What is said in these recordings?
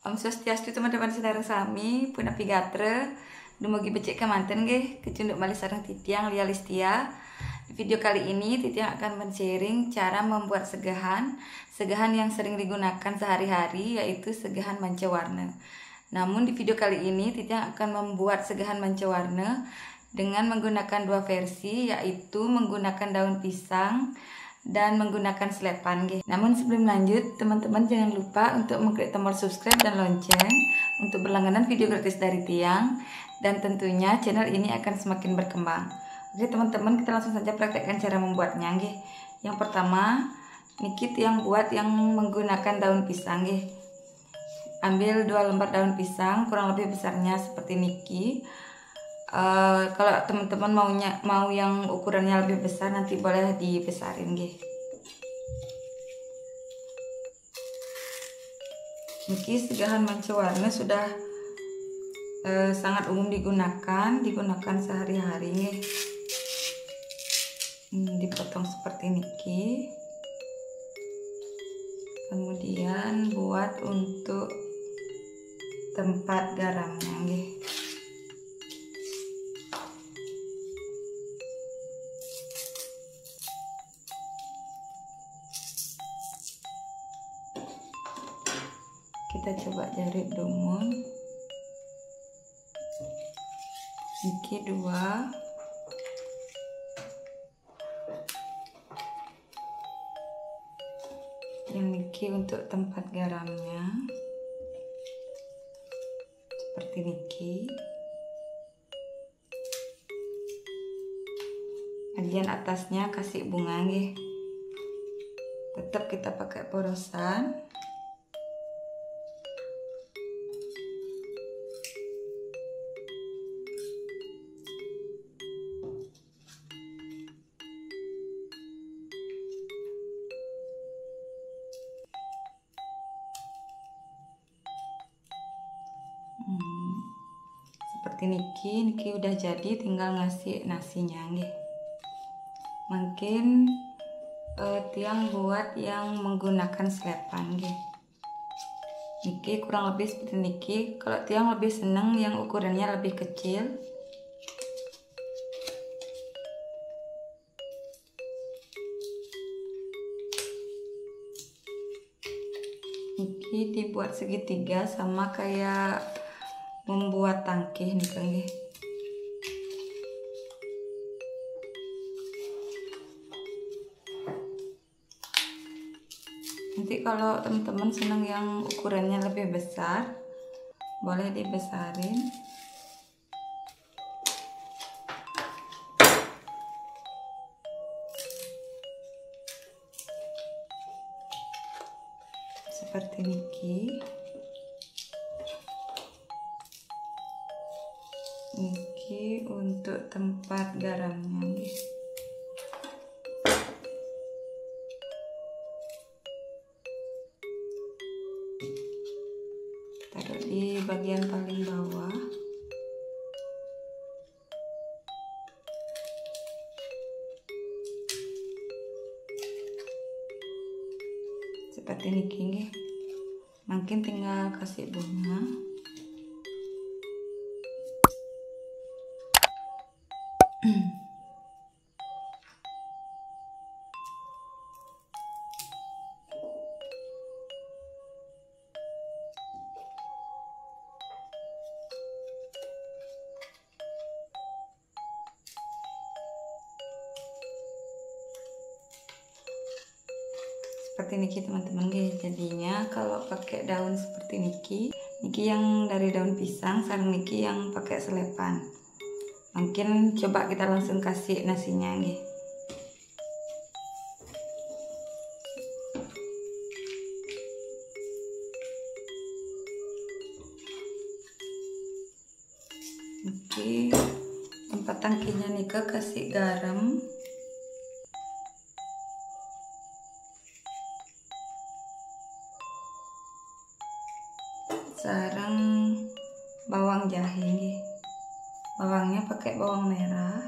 Om Swastiastu teman-teman saudara sami pun api gatre dumugi becek kemanten nggih kecunduk malih sareng Titiang Lia Listia. Di video kali ini Titiang akan men-sharing cara membuat segahan yang sering digunakan sehari-hari, yaitu segahan manca warna. Namun di video kali ini Titiang akan membuat segahan manca warna dengan menggunakan dua versi, yaitu menggunakan daun pisang dan menggunakan selepan nggih. Namun sebelum lanjut, teman-teman jangan lupa untuk mengklik tombol subscribe dan lonceng untuk berlangganan video gratis dari Tiang, dan tentunya channel ini akan semakin berkembang. Oke teman-teman, kita langsung saja praktekkan cara membuatnya nggih. Yang pertama, niki Tiang buat yang menggunakan daun pisang nggih. Ambil 2 lembar daun pisang kurang lebih besarnya seperti niki. Kalau teman-teman mau yang ukurannya lebih besar, nanti boleh dibesarin nggih. Niki segahan manca warna sudah sangat umum digunakan sehari-hari nggih. Dipotong seperti niki. Kemudian buat untuk tempat garamnya nggih. Kita coba jarit dumun. Niki 2. Yang niki untuk tempat garamnya. Seperti niki. Bagian atasnya kasih bunga nggih. Tetap kita pakai porosan. Seperti niki udah jadi, tinggal ngasih nasinya nggih. Mungkin Tiang buat yang menggunakan selepan nggih. Niki kurang lebih seperti niki. Kalau Tiang lebih seneng yang ukurannya lebih kecil. Niki dibuat segitiga sama kayak membuat tangkih nih kan nggih. Nanti kalau teman-teman senang yang ukurannya lebih besar, boleh dibesarin. Seperti niki. Niki untuk tempat garamnya nih. Taruh di bagian paling bawah. Seperti niki nggih. Mungkin tinggal kasih bunga. Seperti niki teman-teman guys. Jadinya kalau pakai daun seperti niki yang dari daun pisang, sareng niki yang pakai selepan. Mungkin coba kita langsung kasih nasinya nggih. Niki tempat tangkinya nika kasih garam. Sareng bawang jahe nggih. Bawangnya pakai bawang merah.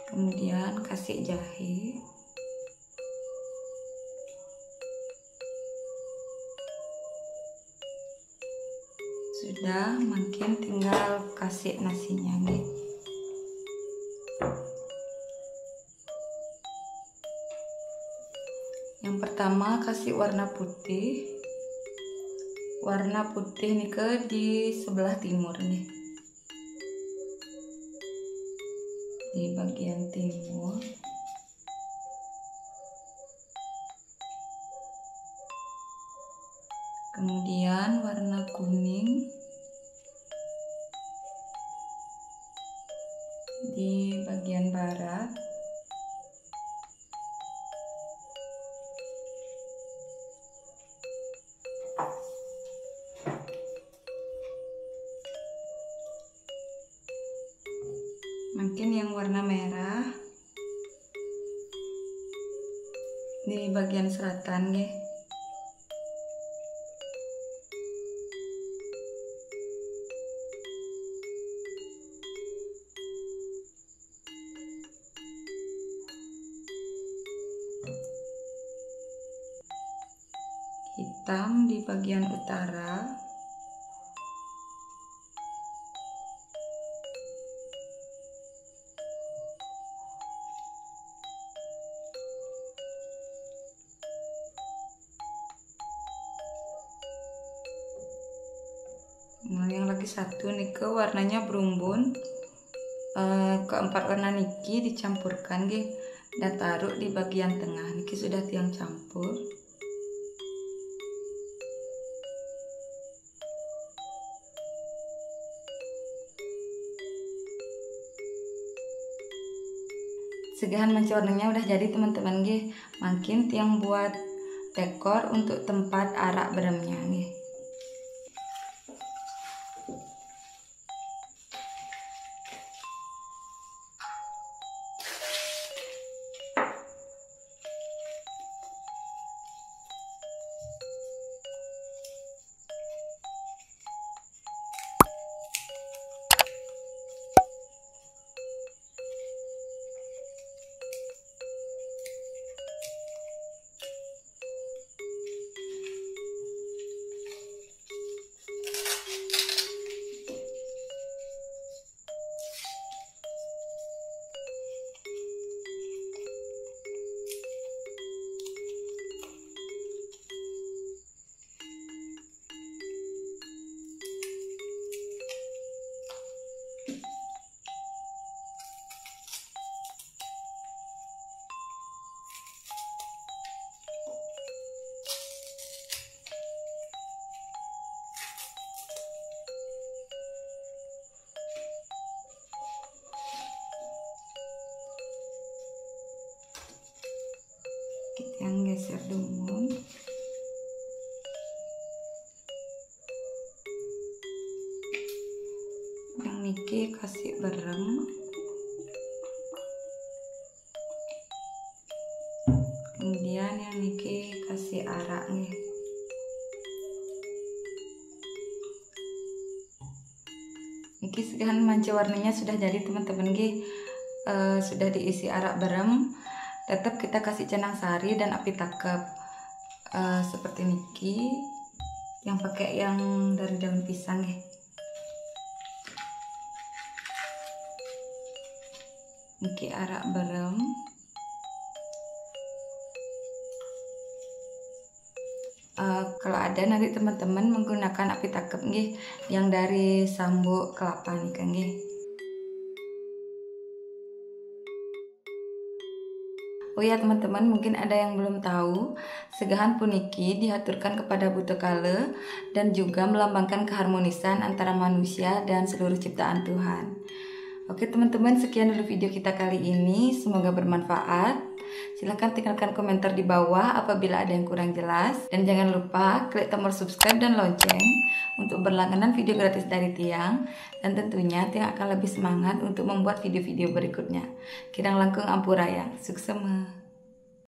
Kemudian kasih jahe. sudah, makin tinggal kasih nasinya nih. Yang pertama kasih warna putih. Warna putih nih ke di sebelah timur nih. Di bagian timur. Kemudian warna kuning di bagian barat. Makin yang warna merah di bagian selatan ya. Hitam di bagian utara. Nah, yang lagi satu nih ke warnanya berumbun. Keempat warna niki dicampurkan ge dan taruh di bagian tengah. Niki sudah tiang campur. Segahan manca warnanya udah jadi teman-teman ge. Makin tiang buat dekor untuk tempat arak beremnya nih. Yang geser dumun. Yang niki kasih berem. Kemudian yang niki kasih arak nih. Niki segahan manca warnanya sudah jadi teman-teman nih. Sudah diisi arak berem. Tetap kita kasih canang sari dan api takep seperti niki yang pakai yang dari daun pisang ya. Niki arak berem. Kalau ada nanti teman-teman menggunakan api takep nih yang dari sambuk kelapa nih kan nih. Oh ya teman-teman, mungkin ada yang belum tahu, segahan puniki diaturkan kepada buta kala dan juga melambangkan keharmonisan antara manusia dan seluruh ciptaan Tuhan. Oke teman-teman, sekian dulu video kita kali ini, semoga bermanfaat. Silahkan tinggalkan komentar di bawah apabila ada yang kurang jelas. Dan jangan lupa klik tombol subscribe dan lonceng untuk berlangganan video gratis dari Tiang. Dan tentunya Tiang akan lebih semangat untuk membuat video-video berikutnya. Kirang langkung ampuraya, suksema.